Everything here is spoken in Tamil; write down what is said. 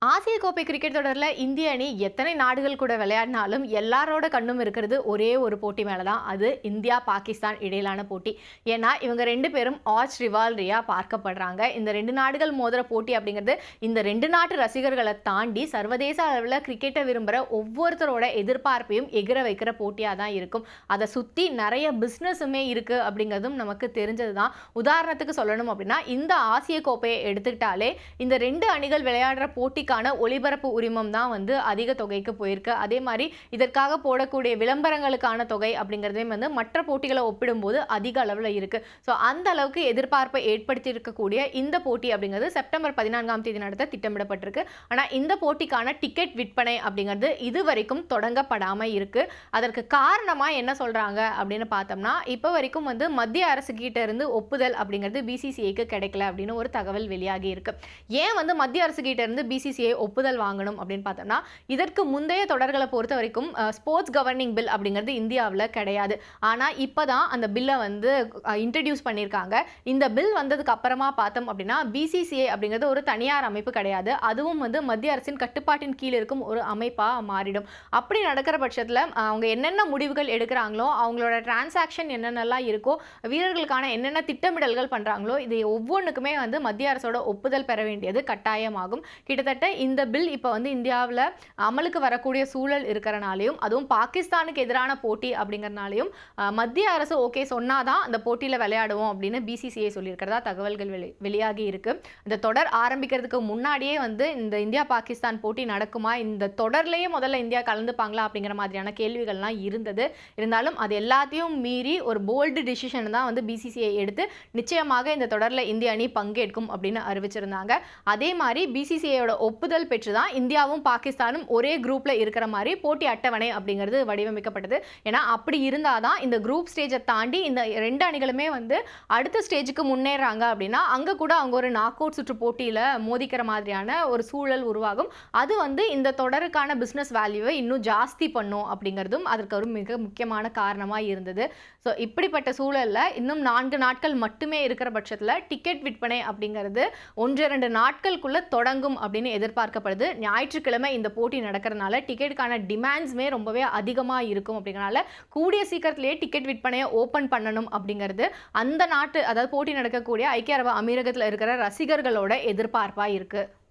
ஆசிய கோப்பை கிரிக்கெட் தொடர்ல இந்திய அணி எத்தனை நாடுகள் கூட விளையாடினாலும் எல்லாரோட கண்ணும் இருக்கிறது ஒரே ஒரு போட்டி மேல தான். அது இந்தியா பாகிஸ்தான் இடையிலான போட்டி. ஏன்னா இவங்க 2 பேரும் ஆர்ச் ரிவால்ரியா பார்க்கப்படுறாங்க. இந்த 2 நாடுகள் மோதுற போட்டி அப்படிங்கிறது இந்த 2 நாட்டு ரசிகர்களை தாண்டி சர்வதேச அளவில் கிரிக்கெட்டை விரும்புகிற ஒவ்வொருத்தரோட எதிர்பார்ப்பையும் எகிர வைக்கிற போட்டியாக தான் இருக்கும். அதை சுற்றி நிறைய பிஸ்னஸுமே இருக்கு அப்படிங்கிறதும் நமக்கு தெரிஞ்சது தான். உதாரணத்துக்கு சொல்லணும் அப்படின்னா இந்த ஆசிய கோப்பையை எடுத்துக்கிட்டாலே இந்த 2 அணிகள் விளையாடுற போட்டி ஒளிபரப்பு உரிமம் தான் வந்து அதிக தொகைக்கு போயிருக்கு. அதே மாதிரி இதற்காக போடக்கூடிய விளம்பரங்களுக்கான தொகை அப்படிங்கிறதே வந்து மற்ற போட்டிகளை ஒப்பிடும்போது அதிக அளவில் இருக்கு. ஸோ அந்த அளவுக்கு எதிர்பார்ப்பை ஏற்படுத்தி இருக்கக்கூடிய இந்த போட்டி அப்படிங்கிறது செப்டம்பர் 14ஆம் தேதி நடத்த திட்டமிடப்பட்டிருக்கு. ஆனால் இந்த போட்டிக்கான டிக்கெட் விற்பனை அப்படிங்கிறது இதுவரைக்கும் தொடங்கப்படாமல் இருக்கு. அதற்கு காரணமாக என்ன சொல்றாங்க அப்படின்னு பார்த்தோம்னா, இப்போ வரைக்கும் வந்து மத்திய அரசு கிட்ட இருந்து ஒப்புதல் அப்படிங்கிறது பிசிசிஐக்கு கிடைக்கல அப்படின்னு ஒரு தகவல் வெளியாகி இருக்கு. ஏன் வந்து மத்திய அரசு கிட்ட இருந்து பிசிசிஐ ஒப்புதல் வாங்கணும் அப்படின்னு பார்த்தோம்னா, இதற்கு முந்தைய தொடர்களை பொறுத்த வரைக்கும் ஸ்போர்ட்ஸ் கவர்னிங் பில் அப்படிங்கிறது இந்தியாவில் கிடையாது. ஆனால் இப்போதான் அந்த பில்லை வந்து இன்ட்ரடியூஸ் பண்ணியிருக்காங்க. இந்த பில் வந்ததுக்கு அப்புறமா பார்த்தோம் அப்படின்னா பிசிசிஐ அப்படிங்கிறது ஒரு தனியார் அமைப்பு கிடையாது. அதுவும் வந்து மத்திய அரசின் கட்டுப்பாட்டின் கீழ் இருக்கும் ஒரு அமைப்பாக மாறிடும். அப்படி நடக்கிற பட்சத்தில் அவங்க என்னென்ன முடிவுகள் எடுக்கிறாங்களோ, அவங்களோட டிரான்சாக்ஷன் என்னென்னலாம் இருக்கோ, வீரர்களுக்கான என்னென்ன திட்டமிடல்கள் பண்ணுறாங்களோ, இது ஒவ்வொன்றுக்குமே வந்து மத்திய அரசோட ஒப்புதல் பெற வேண்டியது கட்டாயமாகும். கிட்டத்தட்ட இந்த பில் இப்போ வந்து இந்தியாவில் அமலுக்கு வரக்கூடிய சூழல் இருக்கிறனாலையும், அதுவும் பாகிஸ்தானுக்கு எதிரான போட்டி அப்படிங்கிறனாலையும் மத்திய அரசு ஓகே சொன்னாதான் அந்த போட்டியில் விளையாடுவோம் அப்படின்னு பிசிசிஐ சொல்லியிருக்கிறதா தகவல்கள் வெளியாகி இருக்கு. இந்த தொடர் ஆரம்பிக்கிறதுக்கு முன்னாடியே வந்து இந்த இந்தியா பாகிஸ்தான் போட்டி நடக்குமா, இந்த தொடர்லேயே முதல்ல இந்தியா கலந்துப்பாங்களா அப்படிங்கிற மாதிரியான கேள்விகள்லாம் இருந்தது. இருந்தாலும் அது எல்லாத்தையும் மீறி ஒரு போல்டு டிசிஷன் தான் வந்து பிசிசிஐ எடுத்து நிச்சயமாக இந்த தொடரில் இந்திய அணி பங்கேற்கும் அப்படின்னு அறிவிச்சிருந்தாங்க. அதே மாதிரி பிசிசிஐயோட ஒப்புதல் பெற்று தான் இந்தியாவும் பாகிஸ்தானும் ஒரே குரூப்ல இருக்கிற மாதிரி போட்டி அட்டவணை அப்படிங்கிறது வடிவமைக்கப்பட்டது. ஏன்னா அப்படி இருந்தாதான் இந்த குரூப் ஸ்டேஜை தாண்டி இந்த 2 அணிகளுமே வந்து அடுத்த ஸ்டேஜுக்கு முன்னேறாங்க அப்படின்னா அங்க கூட அவங்க ஒரு நாக் அவுட் சுற்று போட்டியில மோதிக்கிற மாதிரியான ஒரு சூழல் உருவாகும். அது வந்து இந்த தொடருக்கான பிசினஸ் வேல்யூவை இன்னும் ஜாஸ்தி பண்ணும் அப்படிங்கிறதும் அதற்கு ஒரு மிக முக்கியமான காரணமாக இருந்தது. ஸோ இப்படிப்பட்ட சூழல்ல இன்னும் 4 நாட்கள் மட்டுமே இருக்கிற பட்சத்தில் டிக்கெட் விற்பனை அப்படிங்கிறது 1-2 நாட்களுக்குள்ள தொடங்கும் அப்படின்னு எதிர்பார்க்கப்படுது. ஞாயிற்றுக்கிழமை இந்த போட்டி நடக்கிறதுனால டிக்கெட்டுக்கான டிமாண்ட்ஸுமே ரொம்பவே அதிகமாக இருக்கும். அப்படிங்கிறனால கூடிய சீக்கிரத்திலேயே டிக்கெட் விற்பனையை ஓப்பன் பண்ணணும் அப்படிங்கிறது அந்த நாட்டு, அதாவது போட்டி நடக்கக்கூடிய ஐக்கிய அரபு அமீரகத்தில் இருக்கிற ரசிகர்களோட எதிர்பார்ப்பாக இருக்கு.